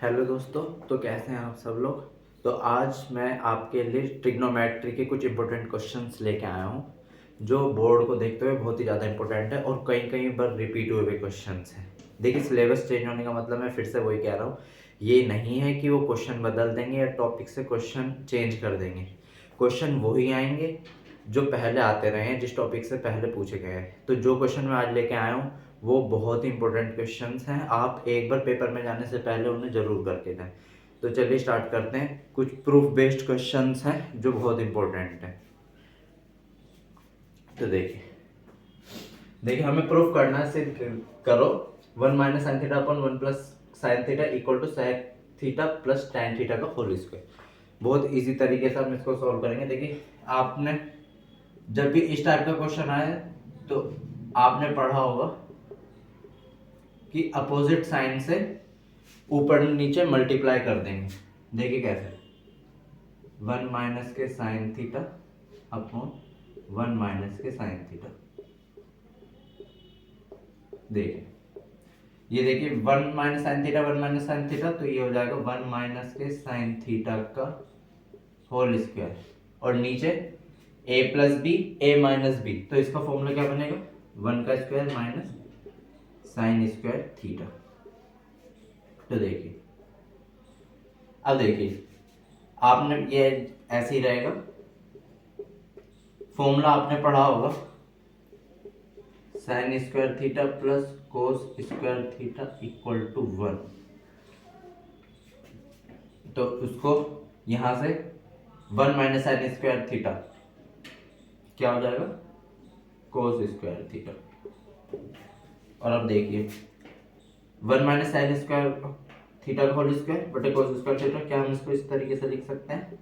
Hello दोस्तों, तो कैसे हैं आप सब लोग। तो आज मैं आपके लिए ट्रिग्नोमेट्री के कुछ इंपॉर्टेंट क्वेश्चंस लेके आया हूँ जो बोर्ड को देखते हुए बहुत ही ज़्यादा इंपॉर्टेंट है और कई कई बार रिपीट हुए हुए क्वेश्चंस हैं। देखिए, सिलेबस चेंज होने का मतलब मैं फिर से वही कह रहा हूँ, ये नहीं है कि वो क्वेश्चन बदल देंगे या टॉपिक से क्वेश्चन चेंज कर देंगे। क्वेश्चन वही आएंगे जो पहले आते रहे हैं, जिस टॉपिक से पहले पूछे गए हैं। तो जो क्वेश्चन मैं आज लेके आया हूँ वो बहुत ही इंपॉर्टेंट क्वेश्चंस हैं। आप एक बार पेपर में जाने से पहले उन्हें ज़रूर करके जाएं। तो चलिए स्टार्ट करते हैं। कुछ प्रूफ बेस्ड क्वेश्चंस हैं जो बहुत इंपॉर्टेंट हैं। तो देखिए देखिए हमें प्रूफ करना है, सिद्ध करो 1 minus sine theta upon 1 plus sine theta equal to sec theta plus tan theta का होल स्क्वायर। बहुत इजी तरीके से हम इसको सॉल्व करेंगे। देखिए, आपने जब भी इस टाइप का क्वेश्चन आए तो आपने पढ़ा होगा कि अपोजिट साइन से ऊपर नीचे मल्टीप्लाई कर देंगे। देखिए कैसे, 1 माइनस के साइन थीटा अपॉन 1 माइनस के साइन थीटा। देखिए, ये देखिए 1 minus sine theta 1 minus sine theta, तो ये हो जाएगा 1 माइनस के साइन थीटा का होल स्क्वायर और नीचे a plus B a minus B. तो इसका फॉर्मूला क्या बनेगा, 1 का square minus sine square theta. तो देखिए, अब देखिए आपने ये ऐसे ही रहेगा। फॉर्मूला आपने पढ़ा होगा, sine square theta plus cos square theta equal to 1। तो उसको यहां से 1 माइनस साइन स्क्वायर थीटा क्या हो जाएगा, कोस स्क्वायर थीटा। और अब देखिए 1 माइनस साइन स्क्वायर थीटा का होल स्क्वायर बटे कोस स्क्वायर थीटा, क्या हम इसको इस तरीके से लिख सकते हैं,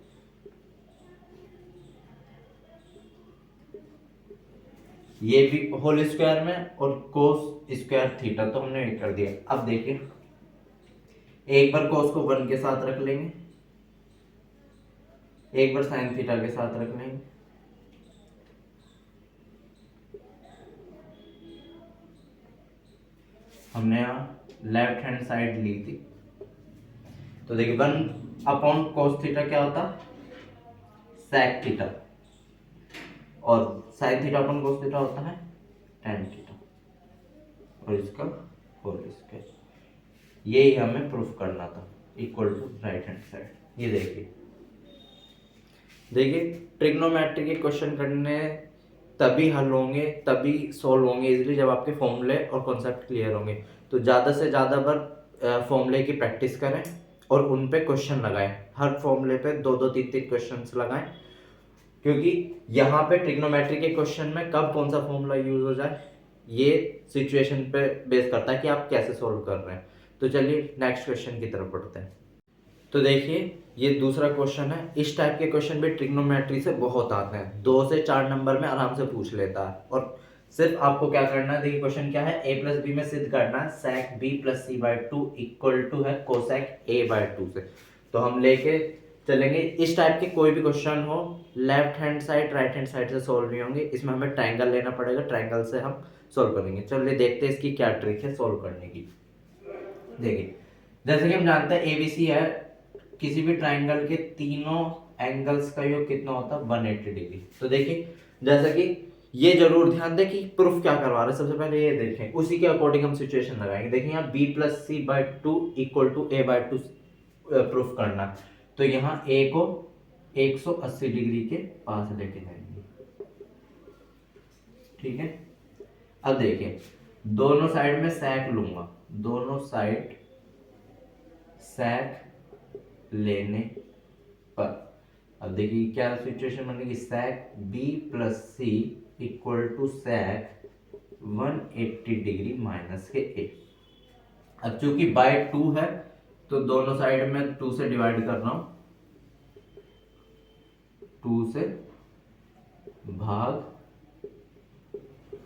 ये भी होल स्क्वायर में और कोस स्क्वायर थीटा, तो हमने ये कर दिया। अब देखिए, एक बार कोस को 1 के साथ रख लेंगे, एक बार साइन थीटा के साथ रख लेंगे। हमने यहाँ लेफ्ट हैंड साइड ली थी, तो देखिए 1 अपॉन कोस थीटा क्या होता, सेक थीटा, और sign theta upon cos theta होता है टैन थीटा, और इसका होल स्क्वायर। यही हमें प्रूफ करना था, equal to right hand side. ये देखिए ट्रिग्नोमेट्री के क्वेश्चन करने तभी हल होंगे, तभी सॉल्व होंगे इजीली जब आपके फॉर्मूले और कॉन्सेप्ट क्लियर होंगे। तो ज़्यादा से ज़्यादा बार फॉर्मूले की प्रैक्टिस करें और उन पे क्वेश्चन लगाएं। हर फॉर्मूले पे 2-2 3-3 क्वेश्चंस लगाएं, क्योंकि यहाँ पे ट्रिग्नोमेट्री के क्वेश्चन में कब कौन सा फॉर्मूला यूज हो जाए ये सिचुएशन पे बेस करता है कि आप कैसे सॉल्व कर रहे हैं। तो चलिए नेक्स्ट क्वेश्चन की तरफ बढ़ते हैं। तो देखिए, ये दूसरा क्वेश्चन है। इस टाइप के क्वेश्चन भी ट्रिग्नोमेट्री से बहुत आते हैं, 2 से 4 नंबर में आराम से पूछ लेता है। और सिर्फ आपको क्या करना है, देखिए क्वेश्चन क्या है, a प्लस बी में सिद्ध करना है sec b plus C by two equal to है कोसेक a बाई टू से। तो हम लेके चलेंगे, इस टाइप के कोई भी क्वेश्चन हो left hand side right hand side से सॉल्व नहीं होंगे, इसमें हमें ट्राइंगल लेना पड़ेगा, ट्राइंगल से हम सॉल्व करेंगे। चलिए देखते हैं इसकी क्या ट्रिक है सॉल्व करने की। देखिए, जैसे कि हम जानते हैं एबीसी है, किसी भी ट्राइंगल के तीनों एंगल्स का योग कितना होता है, 180 डिग्री। तो देखिए, जैसा कि ये जरूर ध्यान दें कि प्रूफ क्या करवा रहे हैं। सबसे पहले ये देखें, उसी के अकॉर्डिंग हम सिचुएशन लगाएंगे। देखिए यहाँ b plus C by two equal to a by two proof करना, तो यहाँ a को 180 डिग्री के पास लेके जाएंगे। ठीक है, अब देखिए दोनों साइड में sec लूंगा, दोनों साइड sec लेने पर अब देखिए क्या सिचुएशन बनेगी, sec b plus C equal to sec 180 degree minus के a। अब चूंकि बाय 2 है तो दोनों साइड में 2 से डिवाइड कर रहा हूं, 2 से भाग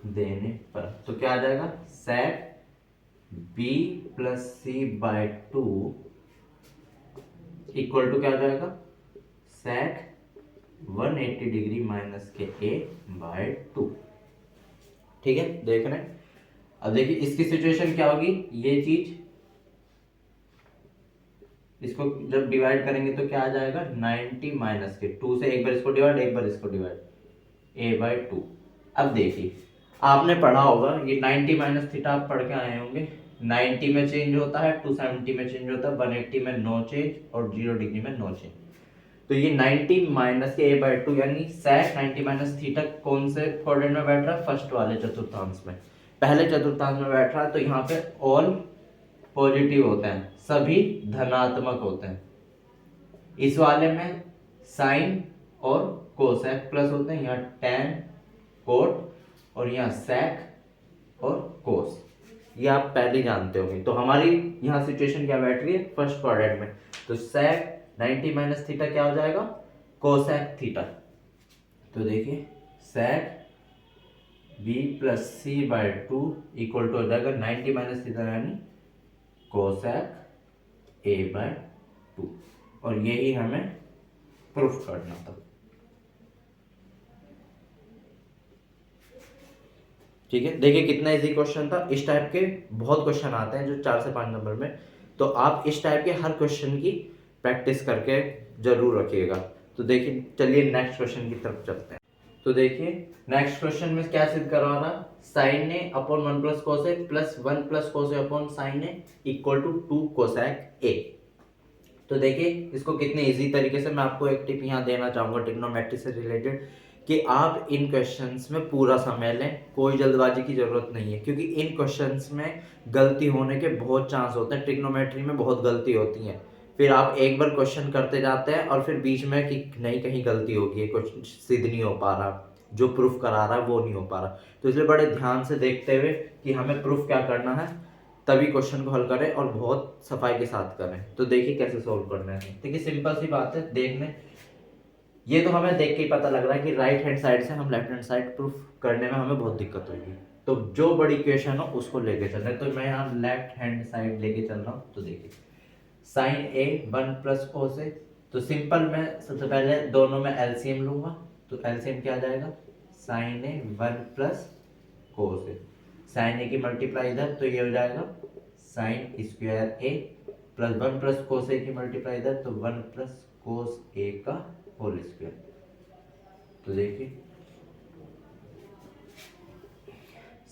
देने पर तो क्या आ जाएगा, sec b plus C by two equal to क्या आ जाएगा, sec 180 डिग्री माइनस के a बाय टू। ठीक है, देख रहे हैं। अब देखिए इसकी सिचुएशन क्या होगी, ये चीज इसको जब डिवाइड करेंगे तो क्या आ जाएगा 90 माइनस के 2 से एक बार इसको डिवाइड एक बार इसको डिवाइड a/2। अब देखिए आपने पढ़ा होगा ये 90 माइनस थीटा आप पढ़ के आए होंगे। 90 में चेंज होता है, 270 में चेंज होता है, 180 में नो चेंज और 0 डिग्री में नो चेंज। तो ये 90 माइनस के a/2 यानी sec 90 माइनस थीटा कौन से क्वाड्रेंट में बैठ रहा है? फर्स्ट वाले चतुर्थांश में, पहले चतुर्थांश में बैठ रहा है। तो यहाँ पे ऑल पॉजिटिव होते हैं, सभी धनात्मक होते हैं। इस वाले में साइन और कोसेक प्लस होते हैं, यहाँ tan कोट और यहाँ sec और कोस, ये आप पहले जानते होंगे। तो हमारी यहाँ सिचुएशन क्या बैठ रही है? फर्स्ट क्वाड्रेंट में। तो sec 90 माइनस थीटा क्या हो जाएगा? Cosec theta. तो देखिए sec b plus C by 2 equal to हो जाएगा 90 माइनस थीटा यानी कोसेक a बाय 2। और यही हमें प्रूफ करना था। ठीक है, देखिए कितना इजी क्वेश्चन था। इस टाइप के बहुत क्वेश्चन आते हैं जो 4 से 5 नंबर में, तो आप इस टाइप के हर क्वेश्चन की प्रैक्टिस करके जरूर रखिएगा। तो देखिए चलिए नेक्स्ट क्वेश्चन की तरफ चलते हैं। तो देखिए नेक्स्ट क्वेश्चन में क्या सिद्ध करवा रहा? Sine A upon 1 plus cosec plus 1 plus cosec upon sine A equal to 2 cosec A. तो देखिए इसको कितने इजी तरीके से, मैं आपको एक टिप यहाँ देना चाहूंगा ट्रिग्नोमेट्री से रिलेटेड, कि आप इन क्वेश्चंस में पूरा समय लें, कोई जल्दबाजी की जरूरत नहीं है, क्योंकि इन क्वेश्चंस में गलती होने के बहुत चांस होते हैं। ट्रिग्नोमेट्री में बहुत गलती होती है, फिर आप एक बार क्वेश्चन करते जाते हैं और फिर बीच में कि नहीं कहीं गलती होगी, क्वेश्चन सिद्ध नहीं हो पा रहा, जो प्रूफ करा रहा है वो नहीं हो पा रहा। तो इसलिए बड़े ध्यान से देखते हुए कि हमें प्रूफ क्या करना है, तभी क्वेश्चन को हल करें और बहुत सफाई के साथ करें। तो देखिए कैसे सोल्व करना है। देखिए सिंपल सी बात है, देखने ये तो हमें देख के ही पता लग रहा है कि राइट हैंड साइड से हम लेफ्ट हैंड साइड प्रूफ करने में हमें बहुत दिक्कत होगी। तो जो बड़ी इक्वेशन हो उसको लेके चल रहे हैं। तो मैं यहाँ लेफ्ट हैंड साइड लेके चल रहा हूँ। तो देखिए साइन ए 1 प्लस कोसेक, तो सिंपल मैं सबसे पहले दोनों में एलसीएम लूंगा। तो एलसीएम क्या आ जाएगा? साइन ए 1 प्लस कोसेक, साइन ए की मल्टीप्लाई इधर तो ये हो जाएगा साइन स्क्वायर ए प्लस 1 प्लस कोसेक की मल्टीप्लाई इधर तो 1 प्लस कोस ए का होल स्क्वायर। तो देखिए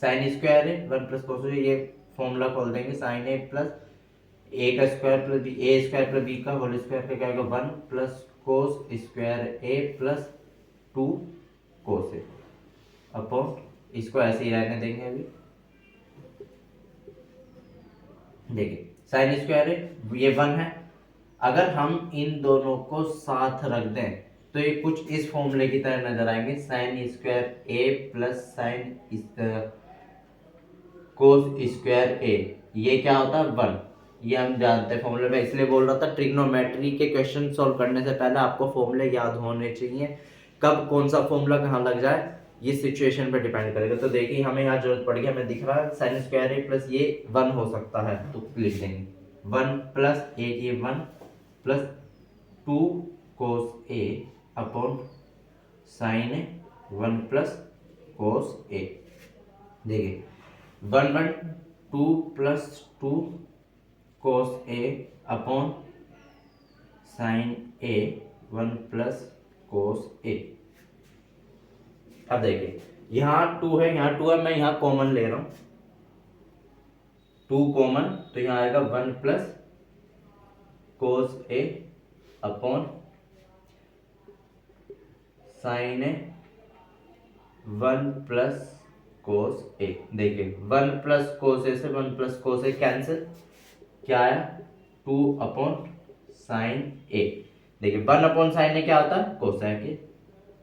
साइन स्क्वायर है 1 प्लस कोस, ये फॉर्मूला खोल देंगे, साइन ए प्लस ए का स्क्वायर प्लस बी, ए स्क्वायर प्लस बी का होल स्क्वायर का क्या आएगा? 1 प्लस कोस स्क्वायर ए प्लस 2 कोस ए अपॉन, इसको ऐसे ही रहने देंगे अभी। देखिए साइन स्क्वायर है ये 1 है, अगर हम इन दोनों को साथ रख दें तो ये कुछ इस फॉर्मूले की तरह नजर आएंगे, साइन स्क्वायर ए प्लस साइन कोस स्क्वायर ए, ये क्या होता है? 1। ये हम जानते हैं फॉर्मूले में, इसलिए बोल रहा था ट्रिग्नोमेट्री के क्वेश्चन सॉल्व करने से पहले आपको फॉर्मूले याद होने चाहिए। कब कौन सा फॉर्मूला कहाँ लग जाए ये सिचुएशन पर डिपेंड करेगा। तो देखिए हमें यहाँ जरूरत पड़ गई, हमें दिख रहा है साइन स्क्वायर ए प्लस ये 1 हो सकता है, तो लिख देंगे 1 प्लस ए ये 1 प्लस 2 कोस ए अपॉन साइन ए 1 प्लस कोस ए। देखिए 1 1 2 प्लस 2 कोस ए अपॉन साइन ए 1 प्लस कोस ए। अब देखिए यहाँ 2 है, यहाँ 2 है, मैं यहाँ कॉमन ले रहा हूँ, 2 कॉमन, तो यहाँ आएगा 1 प्लस कोस ए अपॉन साइन ए 1 प्लस कोस ए। देखिए 1 प्लस कोस ए से 1 प्लस कोस ए कैंसिल, क्या आया? 2 अपॉन साइन ए। देखिए 1 अपॉन साइन ए क्या होता है? कोसेक ए,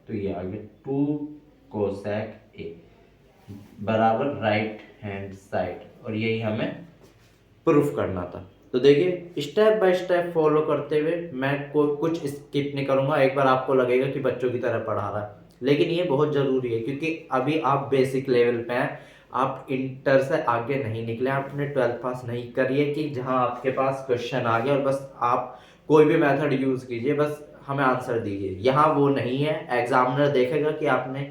तो ये आ गया 2 कोसेक ए बराबर राइट हैंड साइड, और यही हमें प्रूफ करना था। तो देखिए स्टेप बाय स्टेप फॉलो करते हुए, मैं कुछ स्किप नहीं करूंगा। एक बार आपको लगेगा कि बच्चों की तरह पढ़ा रहा है, लेकिन ये बहुत जरूरी है क्योंकि अभी आप बेसिक लेवल पे हैं, आप इंटर से आगे नहीं निकले, आपने 12th पास नहीं करिए कि जहां आपके पास क्वेश्चन आ गया और बस आप कोई भी मेथड यूज कीजिए, बस हमें आंसर दीजिए। यहाँ वो नहीं है, एग्जामिनर देखेगा कि आपने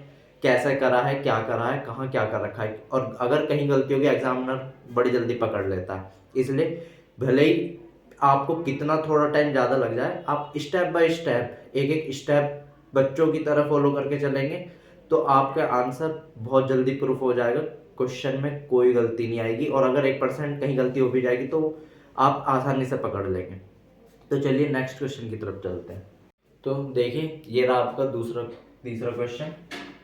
कैसे करा है, क्या करा है, कहाँ क्या कर रखा है, और अगर कहीं गलती होगी एग्जामिनर बड़ी जल्दी पकड़ लेता है। इसलिए भले ही आपको कितना थोड़ा टाइम ज़्यादा लग जाए, आप स्टेप बाय स्टेप एक एक स्टेप बच्चों की तरह फॉलो करके चलेंगे तो आपका आंसर बहुत जल्दी प्रूफ हो जाएगा, क्वेश्चन में कोई गलती नहीं आएगी, और अगर 1% कहीं गलती हो भी जाएगी तो आप आसानी से पकड़ लेंगे। तो चलिए नेक्स्ट क्वेश्चन की तरफ चलते हैं। तो देखिए ये रहा आपका तीसरा क्वेश्चन,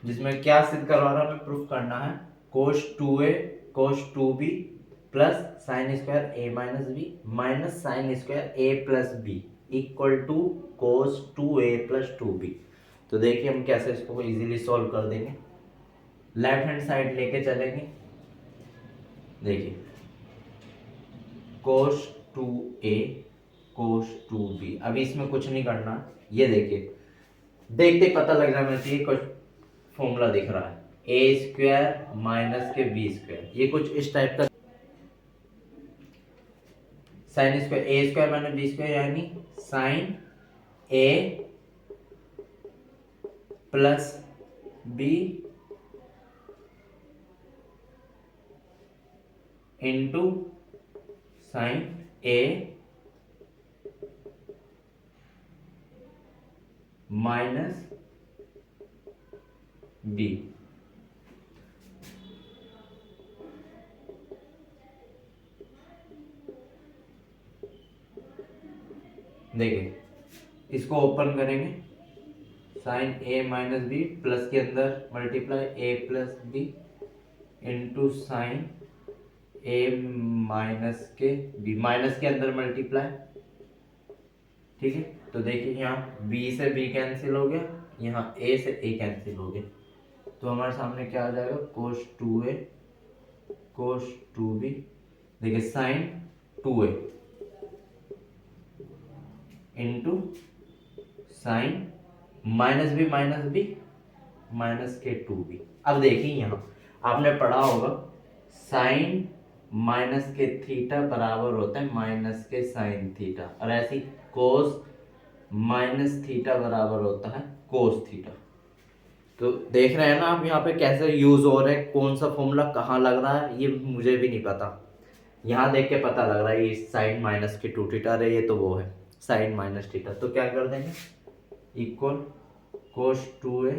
जिसमें क्या सिद्ध करवा रहा है, हमें प्रूफ करना है cos 2a cos 2b plus sine square a minus B minus sine square a plus B equal to cos 2a plus 2b। तो देखिए हम कैसे इसको इजीली सॉल्व कर देंगे। लेफ्ट हैंड साइड लेके चलेंगे। देखिए cos 2a cos 2b, अभी इसमें कुछ नहीं करना, ये देखिए देखते पता लग जाना चाहिए, कुछ फॉर्मूला दिख रहा है ए स्क्वायर माइनस के बी स्क्वायर, ये कुछ इस टाइप का साइन स्क्वायर ए स्क्वायर माइनस बी स्क्वायर यानी साइन ए प्लस बी इंटू साइन ए माइनस बी। देखिए इसको ओपन करेंगे, साइन ए माइनस बी प्लस के अंदर मल्टीप्लाई ए प्लस बी इंटू साइन ए माइनस के बी, माइनस के अंदर मल्टीप्लाई, ठीक है। तो देखिए यहाँ b से b कैंसिल हो गया, यहाँ a से a कैंसिल हो गया, तो हमारे सामने क्या आ जाएगा cos 2a cos 2b। देखिए sine 2a into sine minus b minus के 2b। अब देखिए यहाँ आपने पढ़ा होगा साइन माइनस के थीटा बराबर होता है माइनस के साइन थीटा, और ऐसी कोस माइनस थीटा बराबर होता है कोस थीटा। तो देख रहे हैं ना आप यहाँ पे कैसे यूज हो रहा है, कौन सा फॉर्मूला कहाँ लग रहा है ये मुझे भी नहीं पता, यहाँ देख के पता लग रहा है ये साइन माइनस के 2 थीटा है, ये तो वो है साइन माइनस थीटा। तो क्या कर देंगे इक्वल कोस 2a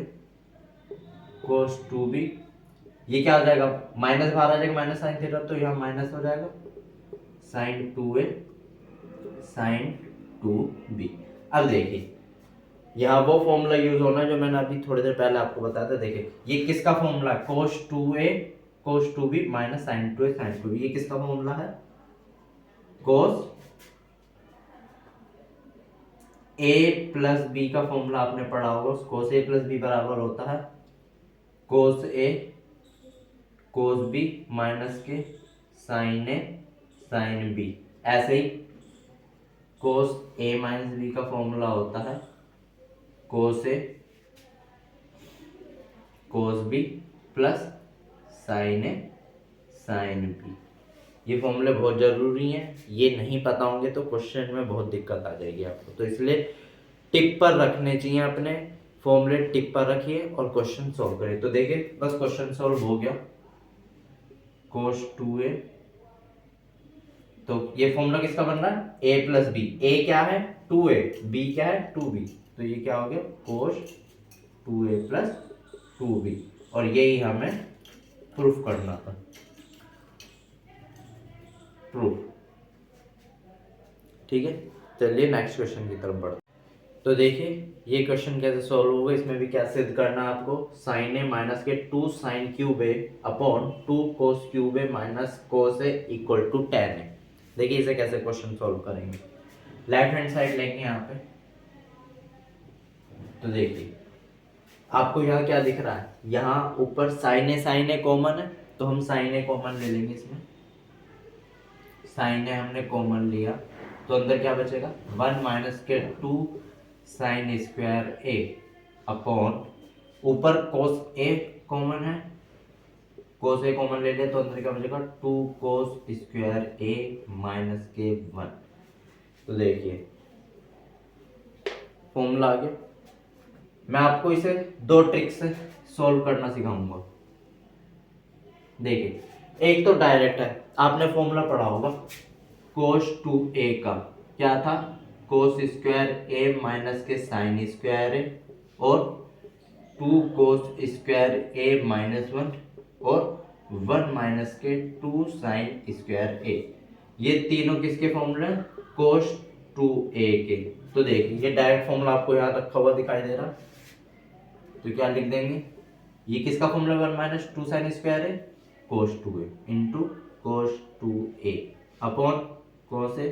कोस 2b, ये क्या हो जाएगा माइनस बाहर आ जाएगा माइनस साइन थीटा, तो यहाँ माइनस हो जाएगा साइन 2a साइन 2b। अब देखिए यहाँ वो फॉर्मूला यूज होना है जो मैंने अभी थोड़ी देर पहले आपको बताया था। देखिए ये किसका फॉर्मूला है cos 2a cos 2b minus sine 2a sine 2b, ये किसका फॉर्मूला है cos a प्लस b का फॉर्मूला आपने पढ़ा होगा, cos a प्लस b बराबर होता है cos a cos b minus के साइन a साइन b। ऐसे ही cos a माइनस b का फॉर्मूला होता है cos a cos b plus sine a sine b। ये फॉर्मूले बहुत ज़रूरी हैं, ये नहीं पता होंगे तो क्वेश्चन में बहुत दिक्कत आ जाएगी आपको, तो इसलिए टिप पर रखने चाहिए अपने फॉर्मूले, टिप पर रखिए और क्वेश्चन सॉल्व करिए। तो देखिए बस क्वेश्चन सॉल्व हो गया cos 2a, तो ये फॉर्मूला किसका बन रहा है a प्लस बी, a क्या है 2a, b क्या है 2b, तो ये क्या हो गया cos 2a प्लस 2b, और यही हमें प्रूफ करना था, प्रूफ। ठीक है चलिए नेक्स्ट क्वेश्चन की तरफ बढ़ते। तो देखिए ये क्वेश्चन कैसे सॉल्व होगा, इसमें भी क्या सिद्ध करना है आपको, साइन ए माइनस के 2 sine cube A upon 2 cos cube A minus cos A equal to tan A. देखिए इसे कैसे क्वेश्चन सॉल्व करेंगे, लेफ्ट हैंड साइड लेंगे यहाँ पे। तो देखिए आपको यहाँ क्या दिख रहा है, यहाँ ऊपर साइन ए कॉमन है, तो हम साइन ए कॉमन ले लेंगे, इसमें साइन ए हमने कॉमन लिया तो अंदर क्या बचेगा 1 माइनस के 2 साइन स्क्वायर ए अपॉन ऊपर कोस ए कॉमन है, कोस ए कॉमन ले लिया तो अंदर क्या बचेगा 2 कोस स्क्वायर ए माइनस के 1। तो देखिए फॉर्मूला आ गया, मैं आपको इसे दो ट्रिक से सॉल्व करना सिखाऊंगा। देखिए एक तो डायरेक्ट है, आपने फॉर्मूला पढ़ा होगा cos 2a का, क्या था, कोस स्क्वायर ए माइनस के साइन स्क्वायर ए, और 2 कोस स्क्वायर ए माइनस 1, और 1 माइनस के 2 साइन स्क्वायर ए। ये तीनों किसके फॉर्मूले हैं, कोस 2a के। तो देखिए ये डायरेक्ट फॉर्मूला आपको यहाँ रखा हुआ दिखाई दे रहा, तो क्या लिख देंगे, ये किसका फॉर्मूला, 1 माइनस 2 साइन स्क्वायर है cos 2a into cos 2a upon cos A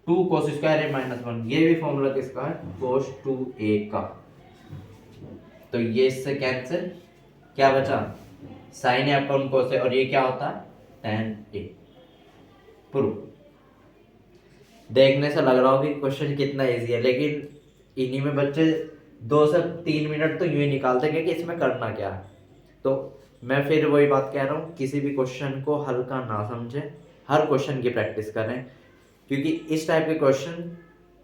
2 cos square A minus 1, ये भी फॉर्मूला किसका है, कोस 2a का। तो ये इससे कैंसिल, क्या बचा, साइन ए अपॉन कोस ए, और ये क्या होता है, tan a। प्रूफ। देखने से लग रहा हो कि क्वेश्चन कितना इजी है, लेकिन इन्हीं में बच्चे 2 से 3 मिनट तो यूं ही निकालते हैं कि इसमें करना क्या है। तो मैं फिर वही बात कह रहा हूँ, किसी भी क्वेश्चन को हल्का ना समझें, हर क्वेश्चन की प्रैक्टिस करें, क्योंकि इस टाइप के क्वेश्चन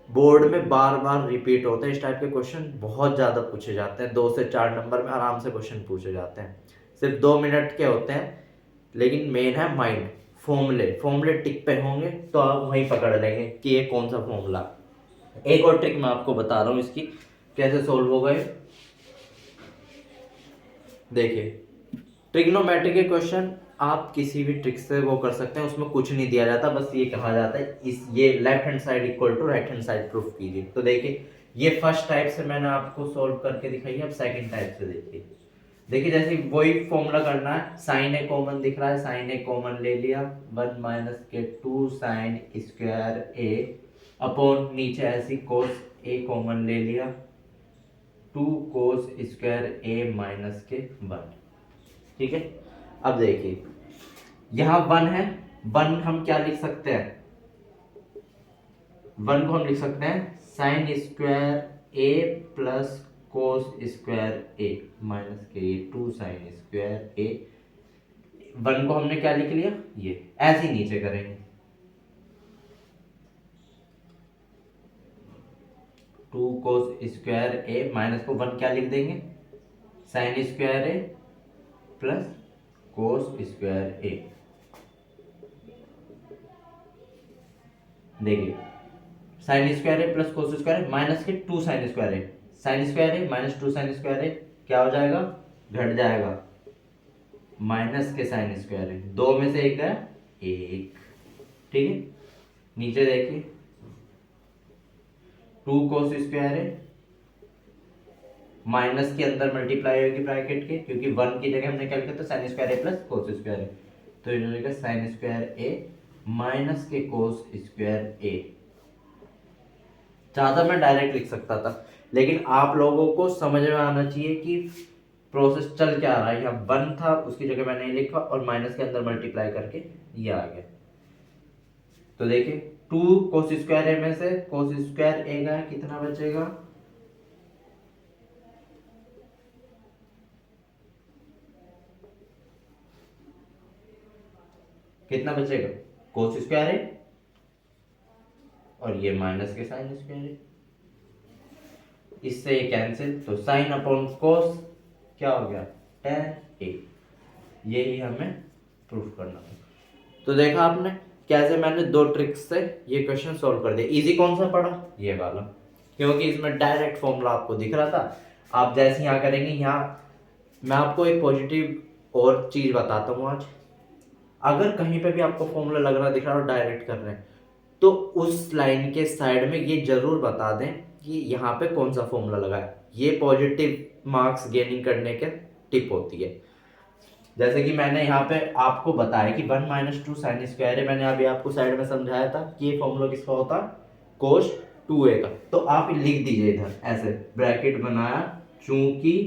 बोर्ड में बार बार रिपीट होते हैं। इस टाइप के क्वेश्चन बहुत ज़्यादा पूछे जाते हैं, 2 से 4 नंबर में आराम से क्वेश्चन पूछे जाते हैं, सिर्फ 2 मिनट के होते हैं। लेकिन मेन है माइंड, फॉर्मूले टिक पे होंगे तो आप वहीं पकड़ लेंगे कि ये कौन सा फॉर्मूला। एक और ट्रिक मैं आपको बता रहा हूँ इसकी कैसे सोल्व होगा। देखिए ट्रिग्नोमेट्री के क्वेश्चन आप किसी भी ट्रिक से वो कर सकते हैं, उसमें कुछ नहीं दिया जाता, बस ये कहा जाता है इस ये left hand side equal to right hand side proof कीजिए। तो देखिए ये फर्स्ट टाइप से मैंने आपको सोल्व करके दिखाई है, अब सेकंड टाइप से देखिए जैसे वही फॉर्मूला करना है, साइन ए कॉमन दिख रहा है, साइन ए कॉमन ले लिया, 1 माइनस के 2 साइन स्क्वायर ए अपॉन नीचे ऐसी कोस ए कॉमन ले लिया, 2 कोस स्क्वायर ए माइनस के 1। ठीक है, अब देखिए यहाँ 1 है, 1 हम क्या लिख सकते हैं, 1 को हम लिख सकते हैं sine square A plus cos square A minus के 2 साइन स्क्वायर ए। 1 को हमने क्या लिख लिया, ये ऐसे ही नीचे करेंगे, 2 कोस स्क्वायर ए माइनस को 1 क्या लिख देंगे, साइन स्क्वायर ए प्लस कोस स्क्वायर ए। देखिए sine square A plus cos square A minus के 2 sine square A, sine square A minus 2 sine square ए क्या हो जाएगा, घट जाएगा, माइनस के साइन स्क्वायर ए, 2 में से एक है 1। ठीक है, नीचे देखिए 2 कोस स्क्वायर ए माइनस के अंदर मल्टीप्लाई होगी ब्रैकेट के, क्योंकि 1 की जगह हमने क्या लिखा था, साइन स्क्वायर ए प्लस कोस स्क्वायर ए, तो ये लिखा साइन स्क्वायर ए माइनस के कोस स्क्वायर ए। चाहता मैं डायरेक्ट लिख सकता था, लेकिन आप लोगों को समझ में आना चाहिए कि प्रोसेस चल क्या रहा है। यहाँ 1 था, उसकी जगह मैंने लिखा और माइनस के अंदर मल्टीप्लाई करके ये आ गया। तो देखिए 2 कोस स्क्वायर ए में से कोस स्क्वायर ए का कितना बचेगा, कितना बचेगा, कोस स्क्वायर ए और ये माइनस के साइन स्क्वायर ए, इससे ये कैंसिल, तो साइन अपॉन कोस क्या हो गया, tan a। यही हमें प्रूफ करना है। तो देखा आपने कैसे मैंने 2 ट्रिक्स से ये क्वेश्चन सॉल्व कर दिया। इजी कौन सा पड़ा, ये वाला, क्योंकि इसमें डायरेक्ट फॉर्मूला आपको दिख रहा था। आप जैसे यहाँ करेंगे, यहाँ मैं आपको एक पॉजिटिव और चीज बताता हूँ आज, अगर कहीं पे भी आपको फॉर्मूला लग रहा दिख रहा है और डायरेक्ट कर रहे हैं, तो उस लाइन के साइड में ये जरूर बता दें कि यहाँ पे कौन सा फॉर्मूला लगा है। ये पॉजिटिव मार्क्स गेनिंग करने के टिप होती है। जैसे कि मैंने यहाँ पे आपको बताया कि 1 माइनस 2 साइन स्क्वायर है, मैंने अभी आपको साइड में समझाया था कि ये फॉर्मूला किसका होता है, कोस 2a का। तो आप लिख दीजिए इधर ऐसे ब्रैकेट बनाया, चूंकि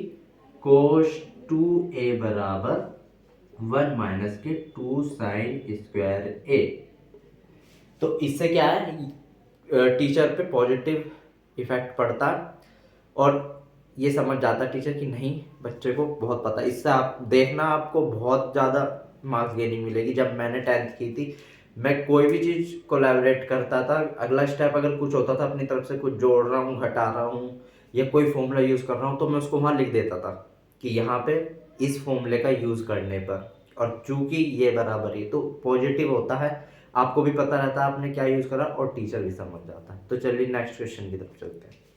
कोस 2a बराबर 1 माइनस के 2 साइन स्क्वायर ए। तो इससे क्या है, टीचर पे पॉजिटिव इफेक्ट पड़ता है और ये समझ जाता है टीचर कि नहीं बच्चे को बहुत पता है। इससे आप देखना आपको बहुत ज़्यादा मार्क्स गेनिंग मिलेगी। जब मैंने 10th की थी, मैं कोई भी चीज़ कोलैबोरेट करता था, अगला स्टेप अगर कुछ होता था, अपनी तरफ से कुछ जोड़ रहा हूँ, घटा रहा हूँ या कोई फॉर्मूला यूज़ कर रहा हूँ, तो मैं उसको वहाँ लिख देता था कि यहाँ पे इस फॉर्मूले का यूज़ करने पर, और चूंकि ये बराबर ही तो पॉजिटिव होता है, आपको भी पता रहता है आपने क्या यूज़ करा और टीचर भी समझ जाता है। तो चलिए नेक्स्ट क्वेश्चन की तरफ चलते हैं।